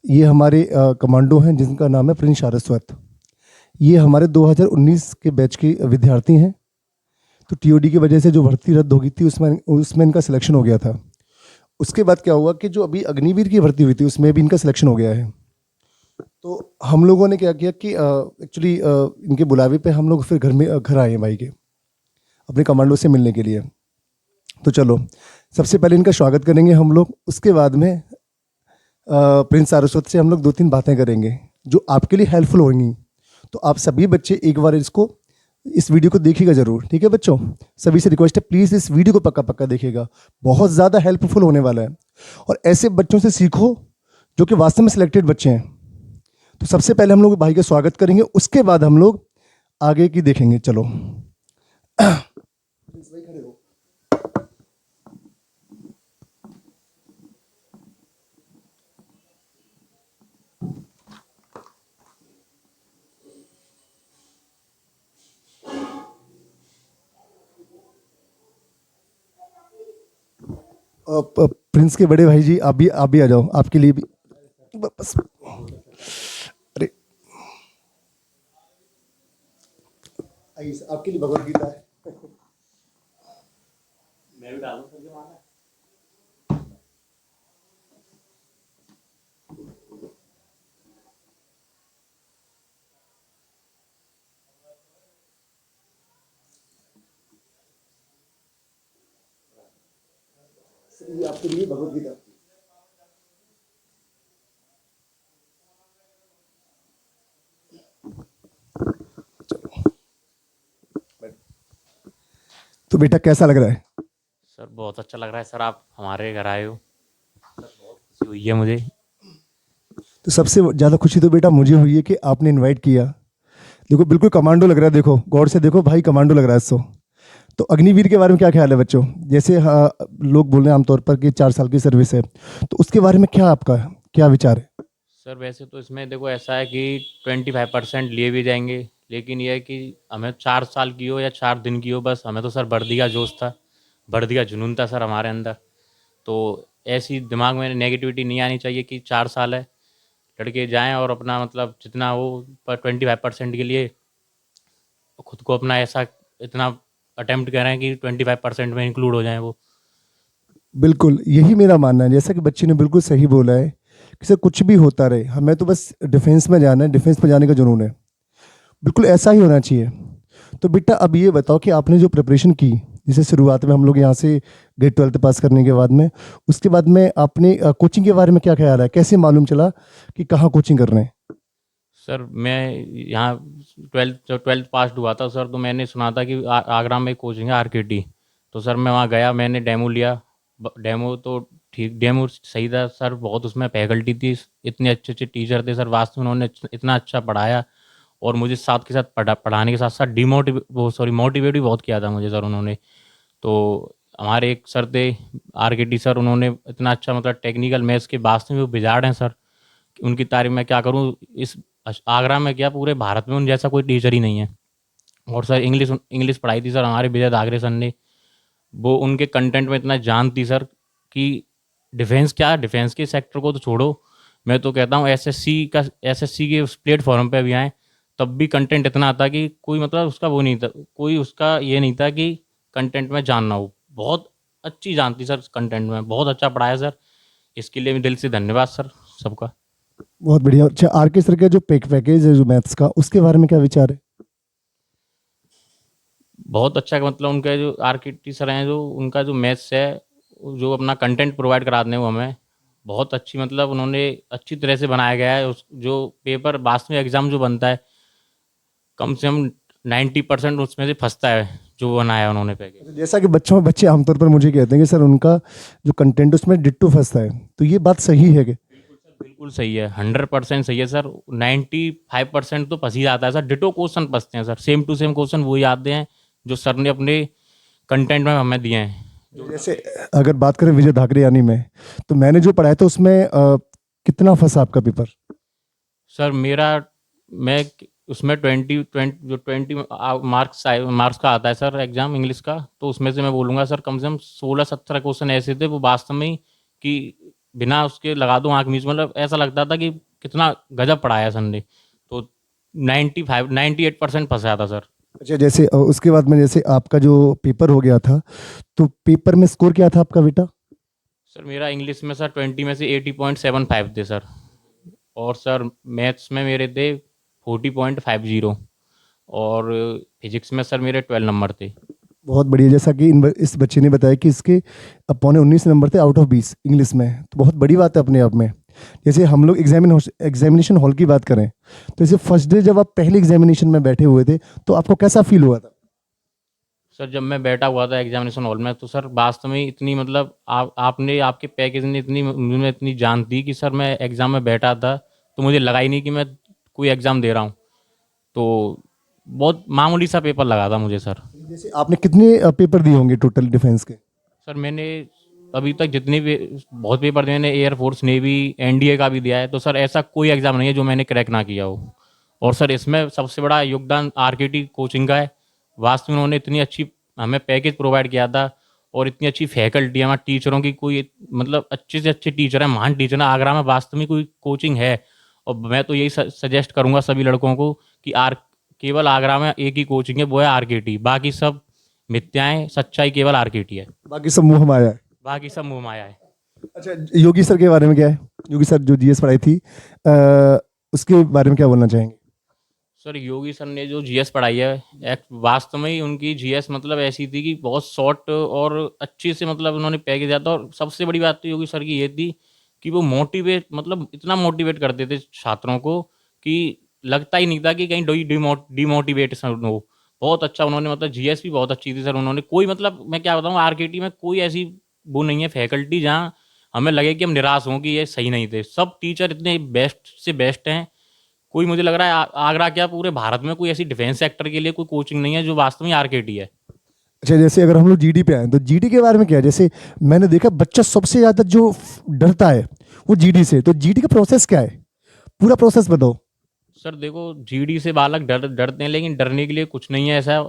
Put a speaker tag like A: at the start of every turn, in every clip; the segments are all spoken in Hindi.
A: ये हमारे कमांडो हैं जिनका नाम है प्रिंस सारस्वत। ये हमारे 2019 के बैच के विद्यार्थी हैं। तो टीओडी की वजह से जो भर्ती रद्द हो गई थी उसमें इनका सिलेक्शन हो गया था। उसके बाद क्या हुआ कि जो अभी अग्निवीर की भर्ती हुई थी उसमें भी इनका सिलेक्शन हो गया है। तो हम लोगों ने क्या किया कि एक्चुअली इनके बुलावे पे हम लोग फिर घर आए हैं भाई के, अपने कमांडो से मिलने के लिए। तो चलो सबसे पहले इनका स्वागत करेंगे हम लोग, उसके बाद में प्रिंस सारस्वत से हम लोग 2-3 बातें करेंगे जो आपके लिए हेल्पफुल होंगी। तो आप सभी बच्चे एक बार इस वीडियो को देखिएगा ज़रूर, ठीक है बच्चों? सभी से रिक्वेस्ट है, प्लीज़ इस वीडियो को पक्का पक्का देखिएगा, बहुत ज़्यादा हेल्पफुल होने वाला है। और ऐसे बच्चों से सीखो जो कि वास्तव में सिलेक्टेड बच्चे हैं। तो सबसे पहले हम लोग भाई का स्वागत करेंगे, उसके बाद हम लोग आगे की देखेंगे। चलो प्रिंस के बड़े भाई जी, आप भी आ जाओ, आपके लिए भी बस। अरे आइए, आपके लिए भगवत गीता है।
B: मैं भी डालूं सर जमाना।
A: ये आपके लिए भगवत गीता। तो बेटा कैसा लग रहा है?
B: सर बहुत अच्छा लग रहा है सर, आप हमारे घर आए हो सर, बहुत खुशी हुई है मुझे।
A: तो सबसे ज़्यादा खुशी तो बेटा मुझे हुई है कि आपने इनवाइट किया। देखो बिल्कुल कमांडो लग रहा है, देखो गौर से देखो भाई, कमांडो लग रहा है इसको। तो अग्निवीर के बारे में क्या ख्याल है बच्चों? जैसे हाँ, लोग बोल रहे हैं आमतौर पर कि 4 साल की सर्विस है, तो उसके बारे में क्या आपका क्या विचार है?
B: सर वैसे तो इसमें देखो ऐसा है कि 25% लिए भी जाएंगे, लेकिन यह है कि हमें 4 साल की हो या 4 दिन की हो, बस हमें तो सर वर्दी का जोश था, वर्दी का जुनून था सर हमारे अंदर। तो ऐसी दिमाग में नेगेटिविटी नहीं आनी चाहिए कि 4 साल है, लड़के जाएं और अपना मतलब जितना हो, पर 25% के लिए खुद को अपना ऐसा इतना अटेम्प्ट करें कि 25% में इंक्लूड हो जाएं वो।
A: बिल्कुल यही मेरा मानना है, जैसा कि बच्चे ने बिल्कुल सही बोला है कि सर कुछ भी होता रहे, हमें तो बस डिफेंस में जाना है, डिफेंस में जाने का जुनून है। बिल्कुल ऐसा ही होना चाहिए। तो बेटा अब ये बताओ कि आपने जो प्रिपरेशन की, जैसे शुरुआत में हम लोग यहाँ से गए 12th पास करने के बाद में, उसके बाद में आपने कोचिंग के बारे में क्या ख्याल है? कैसे मालूम चला कि कहाँ कोचिंग कर रहे हैं?
B: सर मैं यहाँ 12th पास हुआ था सर, तो मैंने सुना था कि आगरा में कोचिंग है आरकेटी। तो सर मैं वहाँ गया, मैंने डेमो लिया। डेमो तो ठीक, डेमो सही था सर, बहुत उसमें फैकल्टी थी, इतने अच्छे अच्छे टीचर थे सर, वास्तव में उन्होंने इतना अच्छा पढ़ाया। और मुझे साथ के साथ पढ़ाने के साथ साथ मोटिवेट भी बहुत किया था मुझे सर उन्होंने। तो हमारे एक सर थे आरकेटी सर, उन्होंने इतना अच्छा मतलब टेक्निकल मैथ्स के वास्तव में वो बिजाड़ हैं सर, उनकी तारीफ मैं क्या करूँ। इस आगरा में क्या, पूरे भारत में उन जैसा कोई टीचर ही नहीं है। और सर इंग्लिश इंग्लिश पढ़ाई थी सर हमारे विजय दागरे सर ने। वो उनके कंटेंट में इतना जान थी सर कि डिफेंस क्या, डिफेंस के सेक्टर को तो छोड़ो, मैं तो कहता हूँ एसएससी के उस प्लेटफॉर्म पे भी आए, तब भी कंटेंट इतना था कि कोई मतलब उसका वो नहीं था, कोई उसका ये नहीं था कि कंटेंट में जानना हो। बहुत अच्छी जानती सर, कंटेंट में बहुत अच्छा पढ़ाया सर, इसके लिए भी दिल से धन्यवाद सर सबका।
A: बहुत बढ़िया। अच्छा, आर के सर का जो पैकेज है जो मैथ्स का, उसके बारे में क्या विचार है?
B: बहुत अच्छा, मतलब उनका जो आर्किटी सर हैं, जो उनका जो मैथ्स है, जो अपना कंटेंट प्रोवाइड कराते हैं वो हमें बहुत अच्छी, मतलब उन्होंने अच्छी तरह से बनाया गया है। उस जो पेपर वास्तव में एग्ज़ाम जो बनता है, कम से कम 90% उसमें से फंसता है जो बनाया है उन्होंने पैकेज।
A: जैसा कि बच्चे आमतौर पर मुझे कहते हैं कि सर उनका जो कंटेंट उसमें डिट्टो फंसता है, तो ये बात सही है कि?
B: बिल्कुल सर, बिल्कुल सही है, 100% सही है सर। 95% तो फंस ही जाता है सर, डिटो क्वेश्चन फंसते हैं sir, same to same question वही आते हैं जो सर ने अपने कंटेंट में हमें दिए हैं।
A: जैसे अगर बात करें विजय धाकरे यानी में, तो मैंने जो पढ़ाया था उसमें कितना फंसा आपका पेपर?
B: सर मेरा, मैं उसमें 20 का आता है सर एग्ज़ाम इंग्लिश का, तो उसमें से मैं बोलूँगा सर कम से कम 16-17 क्वेश्चन ऐसे थे वो वास्तव में ही कि बिना उसके लगा दूँ आँख मीच, मतलब ऐसा लगता था कि कितना गजब पढ़ाया सर ने। तो 95 98% फँस जाता सर।
A: अच्छा, जैसे उसके बाद में जैसे आपका जो पेपर हो गया था, तो पेपर में स्कोर क्या था आपका बेटा?
B: सर मेरा इंग्लिश में सर 20 में से 80.75 थे सर। और सर मैथ्स में मेरे थे 40.50। और फिजिक्स में सर मेरे 12 नंबर थे।
A: बहुत बढ़िया। जैसा कि इस बच्चे ने बताया कि इसके पौने 19 नंबर थे आउट ऑफ 20 इंग्लिश में, तो बहुत बड़ी बात है अपने आप में। जैसे हम लोग एग्जामिनेशन हॉल की बात करें, तो जैसे फर्स्ट डे जब आप पहले एग्जामिनेशन में बैठे हुए थे, तो आपको कैसा फील हुआ था?
B: सर जब मैं बैठा हुआ था एग्जामिनेशन हॉल में, तो सर वास्तव में इतनी मतलब आपने आपके पैकेज ने इतनी मुझमें इतनी जान दी कि सर मैं एग्ज़ाम में बैठा था तो मुझे लगा ही नहीं कि मैं कोई एग्ज़ाम दे रहा हूँ। तो बहुत मामूली सा पेपर लगा था मुझे सर।
A: जैसे आपने कितने पेपर दिए होंगे टोटल डिफेंस के?
B: सर मैंने अभी तक जितने भी बहुत पेपर दिए, मैंने एयरफोर्स, नेवी, एनडीए का भी दिया है। तो सर ऐसा कोई एग्ज़ाम नहीं है जो मैंने क्रैक ना किया हो। और सर इसमें सबसे बड़ा योगदान आरकेटी कोचिंग का है। वास्तव में उन्होंने इतनी अच्छी हमें पैकेज प्रोवाइड किया था और इतनी अच्छी फैकल्टी, हमारे टीचरों की कोई मतलब अच्छे से अच्छे टीचर हैं, महान टीचर हैं। आगरा में वास्तव में कोई कोचिंग है। और मैं तो यही सजेस्ट करूंगा सभी लड़कों को कि आर केवल आगरा में एक ही कोचिंग है, वो है आरकेटी। बाकी सब मिथ्याएं, सच्चाई केवल आरकेटी है।
A: बाकी सब मुंह माया है।
B: बाकी सब मोह माया है।
A: अच्छा, योगी सर के बारे में क्या है? योगी सर जो जीएस पढ़ाई थी, उसके बारे में क्या बोलना चाहेंगे?
B: सर योगी सर ने जो जीएस पढ़ाई है, वास्तव में ही उनकी जीएस मतलब ऐसी थी कि बहुत शॉर्ट और अच्छे से मतलब उन्होंने पैकेज दिया था। और सबसे बड़ी बात तो योगी सर की ये थी कि वो मोटिवेट मतलब इतना मोटिवेट करते थे छात्रों को कि लगता ही नहीं था कि कहीं डिमोटिवेशन हो। बहुत अच्छा उन्होंने मतलब जीएस भी बहुत अच्छी थी सर। उन्होंने कोई मतलब मैं क्या बताऊँ, आरकेटी में कोई ऐसी वो नहीं है फैकल्टी जहाँ हमें लगे कि हम निराश हों कि ये सही नहीं थे। सब टीचर इतने बेस्ट से बेस्ट हैं। कोई मुझे लग रहा है आगरा क्या पूरे भारत में कोई ऐसी डिफेंस सेक्टर के लिए कोई कोचिंग नहीं है जो वास्तव में आरकेटी है।
A: अच्छा, जैसे अगर हम लोग जीडी पे आए, तो जीडी के बारे में क्या है? जैसे मैंने देखा बच्चा सबसे ज़्यादा जो डरता है वो जीडी से, तो जीडी का प्रोसेस क्या है? पूरा प्रोसेस बताओ।
B: सर देखो, जीडी से बालक डरते हैं, लेकिन डरने के लिए कुछ नहीं है ऐसा।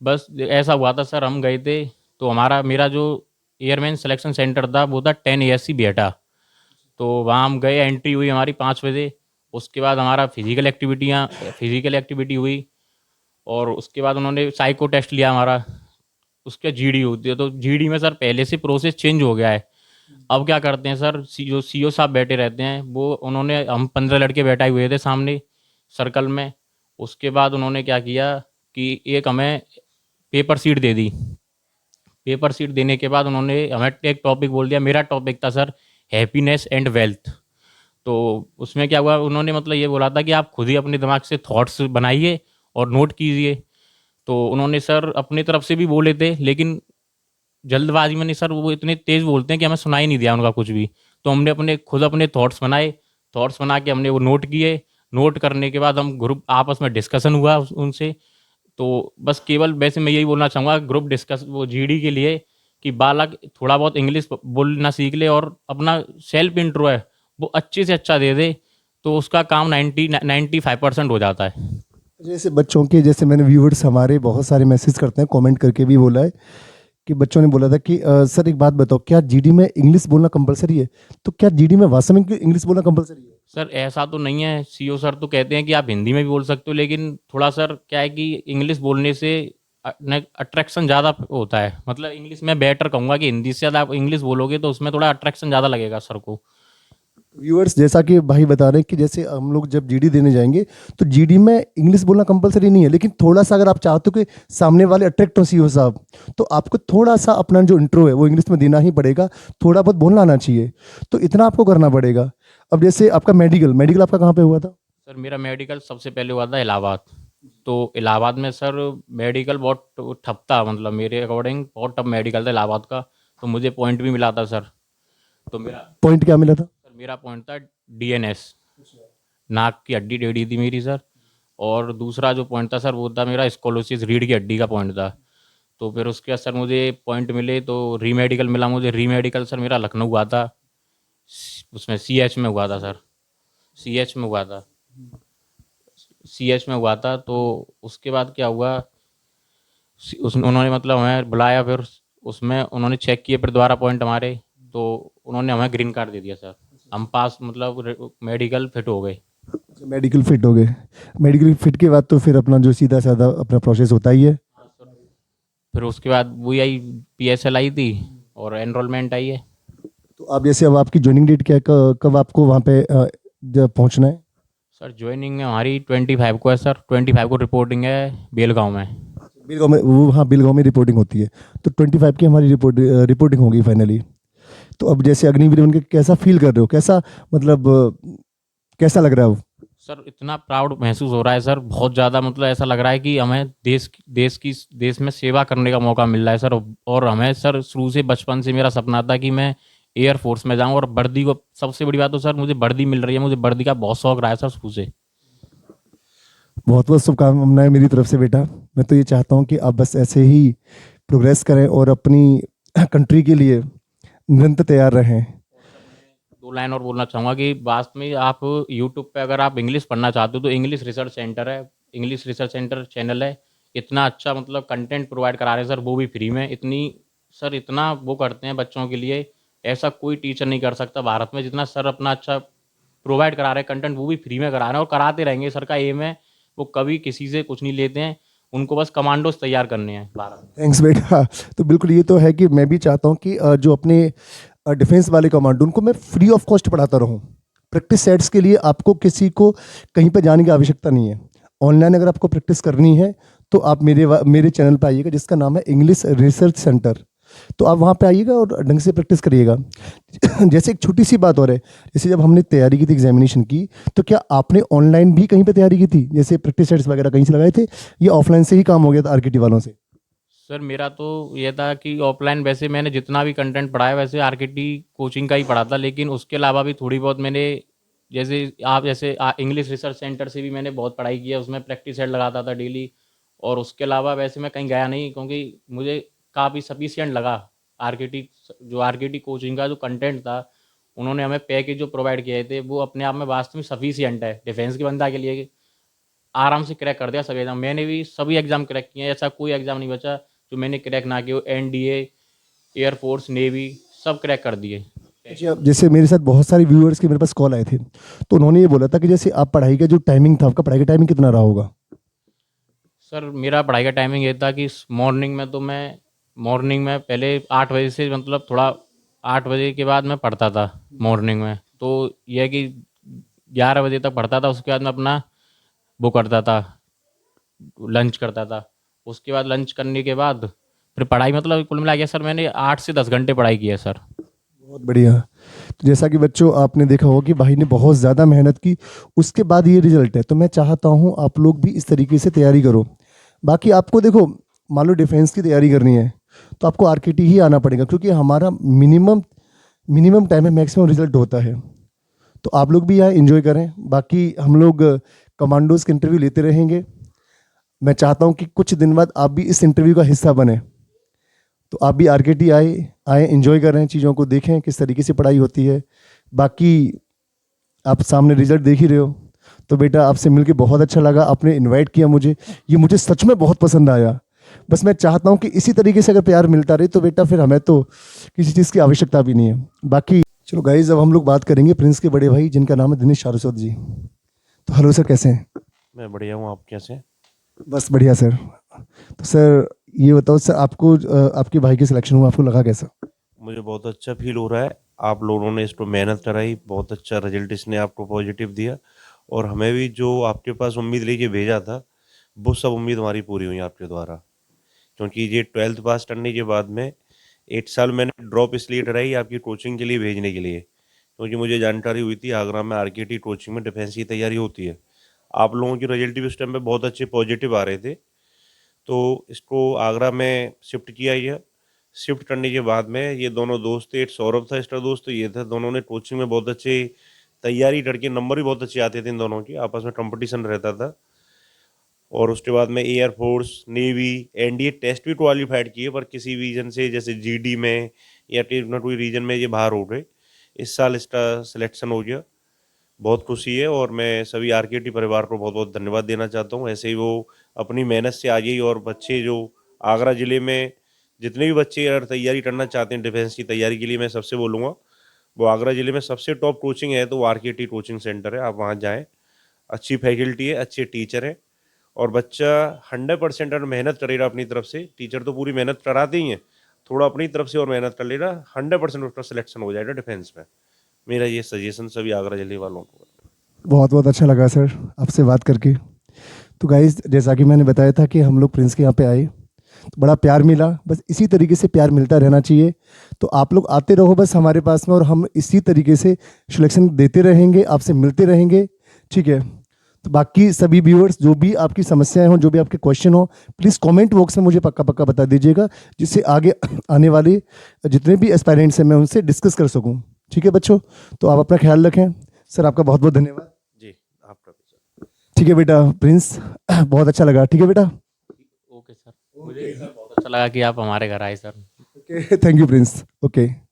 B: बस ऐसा हुआ था सर, हम गए थे तो हमारा मेरा जो एयरमैन सिलेक्शन सेंटर था वो था 10 ASC बेटा। तो वहाँ हम गए, एंट्री हुई हमारी 5 बजे। उसके बाद हमारा फिजिकल एक्टिविटी हुई। और उसके बाद उन्होंने साइको टेस्ट लिया हमारा। उसके जीडी होती है, तो जीडी में सर पहले से प्रोसेस चेंज हो गया है। अब क्या करते हैं सर, जो सीओ साहब बैठे रहते हैं वो उन्होंने हम 15 लड़के बैठाए हुए थे सामने सर्कल में। उसके बाद उन्होंने क्या किया कि एक हमें पेपर सीट दे दी। पेपर सीट देने के बाद उन्होंने हमें एक टॉपिक बोल दिया। मेरा टॉपिक था सर हैप्पीनेस एंड वेल्थ। तो उसमें क्या हुआ, उन्होंने मतलब ये बोला था कि आप खुद ही अपने दिमाग से थॉट्स बनाइए और नोट कीजिए। तो उन्होंने सर अपनी तरफ से भी बोले थे, लेकिन जल्दबाजी में नहीं सर, वो इतने तेज़ बोलते हैं कि हमें सुनाई नहीं दिया उनका कुछ भी। तो हमने अपने थॉट्स बनाए। थॉट्स बना के हमने वो नोट किए। नोट करने के बाद हम ग्रुप आपस में डिस्कशन हुआ उनसे। तो बस केवल वैसे मैं यही बोलना चाहूँगा ग्रुप डिस्कस वो जीडी के लिए कि बालक थोड़ा बहुत इंग्लिश बोलना सीख ले और अपना सेल्फ इंट्रो है वो अच्छे से अच्छा दे दे, तो उसका काम 95% हो जाता है।
A: जैसे बच्चों के, जैसे मैंने व्यूअर्स हमारे बहुत सारे मैसेज करते हैं, कमेंट करके भी बोला है कि बच्चों ने बोला था कि सर एक बात बताओ, क्या जीडी में इंग्लिश बोलना कंपलसरी है? तो क्या जीडी में वास्तव में इंग्लिश बोलना कंपलसरी है?
B: सर ऐसा तो नहीं है, सीओ सर तो कहते हैं कि आप हिंदी में भी बोल सकते हो, लेकिन थोड़ा सर क्या है कि इंग्लिश बोलने से अट्रैक्शन ज़्यादा होता है। मतलब इंग्लिश में बेटर कहूँगा कि हिंदी से ज़्यादा आप इंग्लिश बोलोगे तो उसमें थोड़ा अट्रैक्शन ज़्यादा लगेगा सर को।
A: व्यूअर्स, जैसा कि भाई बता रहे हैं कि जैसे हम लोग जब जीडी देने जाएंगे, तो जीडी में इंग्लिश बोलना कंपलसरी नहीं है, लेकिन थोड़ा सा अगर आप चाहते हो कि सामने वाले अट्रैक्ट हो सीओ साहब, तो आपको थोड़ा सा अपना जो इंट्रो है वो इंग्लिश में देना ही पड़ेगा। थोड़ा बहुत बोलना आना चाहिए, तो इतना आपको करना पड़ेगा। अब जैसे आपका मेडिकल मेडिकल आपका कहाँ पे हुआ था?
B: सर मेरा मेडिकल सबसे पहले हुआ था इलाहाबाद। तो इलाहाबाद में सर मेडिकल बहुत ठप था, मतलब मेरे अकॉर्डिंग बहुत टफ मेडिकल था इलाहाबाद का। तो मुझे पॉइंट भी मिला था सर। तो मेरा
A: पॉइंट क्या मिला था?
B: सर मेरा पॉइंट था डीएनएस, नाक की हड्डी टेढ़ी थी मेरी सर। और दूसरा जो पॉइंट था सर वो था मेरा स्कोलोसिस, रीढ़ की हड्डी का पॉइंट था। तो फिर उसके बाद सर मुझे पॉइंट मिले तो री मेडिकल मिला मुझे। री मेडिकल सर मेरा लखनऊ हुआ था, उसमें सीएच में हुआ था सर। सीएच में हुआ था, सीएच में हुआ था। तो उसके बाद क्या हुआ, उन्होंने मतलब हमें बुलाया। फिर उसमें उन्होंने चेक किए फिर दोबारा पॉइंट हमारे। तो उन्होंने हमें ग्रीन कार्ड दे दिया सर। हम पास मतलब मेडिकल फिट हो गए।
A: मेडिकल फिट हो गए। मेडिकल फिट के बाद तो फिर अपना जो सीधा साधा अपना प्रोसेस होता ही है।
B: फिर उसके बाद वही आई, PSL आई थी और एनरोलमेंट आई है।
A: तो आप जैसे अब आपकी ज्वाइनिंग डेट क्या है, कब आपको वहाँ पे जब पहुँचना है?
B: सर ज्वाइनिंग हमारी 25 को है सर। 25 को रिपोर्टिंग है बेलगांव में।
A: बिलगांव में, वो हाँ बिलगांव में रिपोर्टिंग होती है। तो 25 की हमारी रिपोर्टिंग होगी फाइनली। तो अब जैसे अग्निवीर बन के कैसा फील कर रहे हो, कैसा मतलब कैसा लग रहा है वो?
B: सर इतना प्राउड महसूस हो रहा है सर, बहुत ज़्यादा। मतलब ऐसा लग रहा है कि हमें देश में सेवा करने का मौका मिल रहा है सर। और हमें सर शुरू से बचपन से मेरा सपना था कि मैं एयरफोर्स में जाऊं। और वर्दी को, सबसे बड़ी बात तो सर मुझे वर्दी मिल रही है। मुझे वर्दी का बहुत शौक रहा है सर शुरू से।
A: बहुत बहुत शुभकामनाएं मेरी तरफ से बेटा। मैं तो ये चाहता हूँ कि आप बस ऐसे ही प्रोग्रेस करें और अपनी कंट्री के लिए निरंतर तैयार रहें।
B: दो लाइन और बोलना चाहूँगा कि वास्तव में आप यूट्यूब पे अगर आप इंग्लिश पढ़ना चाहते हो तो इंग्लिश रिसर्च सेंटर है। इंग्लिश रिसर्च सेंटर चैनल है। इतना अच्छा मतलब कंटेंट प्रोवाइड करा रहे हैं सर, वो भी फ्री में। इतनी सर इतना वो करते हैं बच्चों के लिए, ऐसा कोई टीचर नहीं कर सकता भारत में जितना सर अपना अच्छा प्रोवाइड करा रहे हैं कंटेंट। वो भी फ्री में करा रहे हैं और कराते रहेंगे। सर का एम है वो कभी किसी से कुछ नहीं लेते हैं। उनको बस कमांडोज तैयार करने हैं भारत में।
A: थैंक्स बेटा। तो बिल्कुल ये तो है कि मैं भी चाहता हूँ कि जो अपने डिफेंस वाले कमांडो उनको मैं फ्री ऑफ कॉस्ट पढ़ाता रहूँ। प्रैक्टिस सेट्स के लिए आपको किसी को कहीं पर जाने की आवश्यकता नहीं है। ऑनलाइन अगर आपको प्रैक्टिस करनी है तो आप मेरे चैनल पर आइएगा जिसका नाम है इंग्लिश रिसर्च सेंटर। तो आप वहाँ पे आइएगा और ढंग से प्रैक्टिस करिएगा। जैसे एक छोटी सी बात और है, जैसे जब हमने तैयारी की थी एग्जामिनेशन की, तो क्या आपने ऑनलाइन भी कहीं पे तैयारी की थी, जैसे प्रैक्टिस सेट्स वगैरह कहीं से लगाए थे, ये ऑफलाइन से ही काम हो गया था आरकेटी वालों से?
B: सर मेरा तो ये था कि ऑफलाइन वैसे मैंने जितना भी कंटेंट पढ़ा है वैसे आरकेटी कोचिंग का ही पढ़ा था। लेकिन उसके अलावा भी थोड़ी बहुत मैंने, जैसे इंग्लिश रिसर्च सेंटर से भी मैंने बहुत पढ़ाई की है। उसमें प्रैक्टिस सेट लगाता था डेली। और उसके अलावा वैसे मैं कहीं गया नहीं, क्योंकि मुझे काफ़ी सफिशियंट लगा आरकेटी कोचिंग का जो कंटेंट था। उन्होंने हमें पैकेज जो प्रोवाइड किए थे वो अपने आप में वास्तव में सफिशियंट है डिफेंस के बंदा के लिए। आराम से क्रैक कर दिया सभी एग्जाम। मैंने भी सभी एग्जाम क्रैक किए हैं, ऐसा कोई एग्जाम नहीं बचा जो मैंने क्रैक ना किया हो। NDA, एयरफोर्स, नेवी सब क्रैक कर दिए।
A: अच्छा, जैसे मेरे साथ बहुत सारे व्यूअर्स के मेरे पास कॉल आए थे, तो उन्होंने ये बोला था कि जैसे आप पढ़ाई का जो टाइमिंग था, आपका पढ़ाई का टाइमिंग कितना रहा होगा?
B: सर मेरा पढ़ाई का टाइमिंग ये था कि मॉर्निंग में पहले 8 बजे से मतलब थोड़ा 8 बजे के बाद मैं पढ़ता था मॉर्निंग में। तो यह है कि 11 बजे तक पढ़ता था। उसके बाद मैं अपना वो करता था, लंच करता था। उसके बाद लंच करने के बाद फिर पढ़ाई, मतलब कुल मिला के सर मैंने 8 से 10 घंटे पढ़ाई की है सर।
A: बहुत बढ़िया। तो जैसा कि बच्चों आपने देखा होगा कि भाई ने बहुत ज़्यादा मेहनत की, उसके बाद ये रिजल्ट है। तो मैं चाहता हूँ आप लोग भी इस तरीके से तैयारी करो। बाकी आपको देखो, मान लो डिफेंस की तैयारी करनी है तो आपको आरकेटी ही आना पड़ेगा, क्योंकि हमारा मिनिमम मिनिमम टाइम में मैक्सिमम रिजल्ट होता है। तो आप लोग भी यहाँ एंजॉय करें। बाकी हम लोग कमांडोज के इंटरव्यू लेते रहेंगे। मैं चाहता हूँ कि कुछ दिन बाद आप भी इस इंटरव्यू का हिस्सा बने। तो आप भी आरकेटी आए आए एंजॉय कर रहे हैं, चीज़ों को देखें किस तरीके से पढ़ाई होती है। बाकी आप सामने रिजल्ट देख ही रहे हो। तो बेटा आपसे मिलके बहुत अच्छा लगा, आपने इनवाइट किया मुझे, ये मुझे सच में बहुत पसंद आया। बस मैं चाहता हूँ कि इसी तरीके से अगर प्यार मिलता रहे तो बेटा फिर हमें तो किसी चीज़ की आवश्यकता भी नहीं है। बाकी चलो गाइज, अब हम लोग बात करेंगे प्रिंस के बड़े भाई जिनका नाम है दिनेश सारस्वत जी। तो हेलो सर, कैसे हैं?
C: मैं बढ़िया हूँ, आप कैसे हैं?
A: बस बढ़िया सर। तो सर ये बताओ सर, आपको आपके भाई की सिलेक्शन हुआ, आपको लगा कैसा?
C: मुझे बहुत अच्छा फील हो रहा है। आप लोगों ने इसको मेहनत कराई, बहुत अच्छा रिजल्ट इसने आपको पॉजिटिव दिया। और हमें भी जो आपके पास उम्मीद लेके भेजा था वो सब उम्मीद हमारी पूरी हुई आपके द्वारा। क्योंकि ये 12th पास करने के बाद में 8 साल मैंने ड्रॉप इसलिए कराई आपकी कोचिंग के लिए भेजने के लिए, क्योंकि मुझे जानकारी हुई थी आगरा में आरकेटी कोचिंग में डिफेंस की तैयारी होती है। आप लोगों की रिजल्ट भी उस टाइम पे बहुत अच्छे पॉजिटिव आ रहे थे। तो इसको आगरा में शिफ्ट किया गया। शिफ्ट करने के बाद में ये दोनों दोस्त थे, एक सौरभ था इसका दोस्त, तो ये था। दोनों ने कोचिंग में बहुत अच्छे तैयारी करके, नंबर भी बहुत अच्छे आते थे इन दोनों के, आपस में कंपटीशन रहता था। और उसके बाद में एयरफोर्स, नेवी, NDA टेस्ट भी क्वालिफाइड किए, पर किसी रीजन से जैसे GD में या कोई रीजन में ये बाहर हो गए। इस साल इसका सिलेक्शन हो गया, बहुत खुशी है। और मैं सभी आरकेटी परिवार को बहुत बहुत धन्यवाद देना चाहता हूँ। ऐसे ही वो अपनी मेहनत से आ गई और बच्चे जो आगरा ज़िले में जितने भी बच्चे अगर तैयारी करना चाहते हैं डिफेंस की तैयारी के लिए, मैं सबसे बोलूँगा वो आगरा ज़िले में सबसे टॉप कोचिंग है तो वो RKT कोचिंग सेंटर है, आप वहाँ जाएँ। अच्छी फैकल्टी है, अच्छे टीचर हैं और बच्चा 100% अगर मेहनत करेगा अपनी तरफ से, टीचर तो पूरी मेहनत कराते ही हैं, थोड़ा अपनी तरफ से और मेहनत कर लेगा, 100% उसका सिलेक्शन हो जाएगा डिफेंस में। मेरा ये सजेशन सभी आगरा ज़िले वालों को।
A: बहुत बहुत अच्छा लगा सर आपसे बात करके। तो गाइस, जैसा कि मैंने बताया था कि हम लोग प्रिंस के यहाँ पे आए तो बड़ा प्यार मिला, बस इसी तरीके से प्यार मिलता रहना चाहिए। तो आप लोग आते रहो बस हमारे पास में, और हम इसी तरीके से सिलेक्शन देते रहेंगे, आपसे मिलते रहेंगे, ठीक है। तो बाकी सभी व्यूअर्स, जो भी आपकी समस्याएं हों, जो भी आपके क्वेश्चन हो, प्लीज़ कमेंट बॉक्स में मुझे पक्का पक्का बता दीजिएगा, जिससे आगे आने वाले जितने भी एस्पायरेंट्स हैं मैं उनसे डिस्कस कर सकूं। ठीक है बच्चों, तो आप अपना ख्याल रखें। सर आपका बहुत बहुत धन्यवाद।
C: जी, आपका भी सर।
A: ठीक है बेटा प्रिंस, बहुत अच्छा लगा। ठीक है बेटा,
B: ओके सर, मुझे सर बहुत अच्छा लगा कि आप हमारे घर आए sir.
A: Okay, thank you Prince. Okay.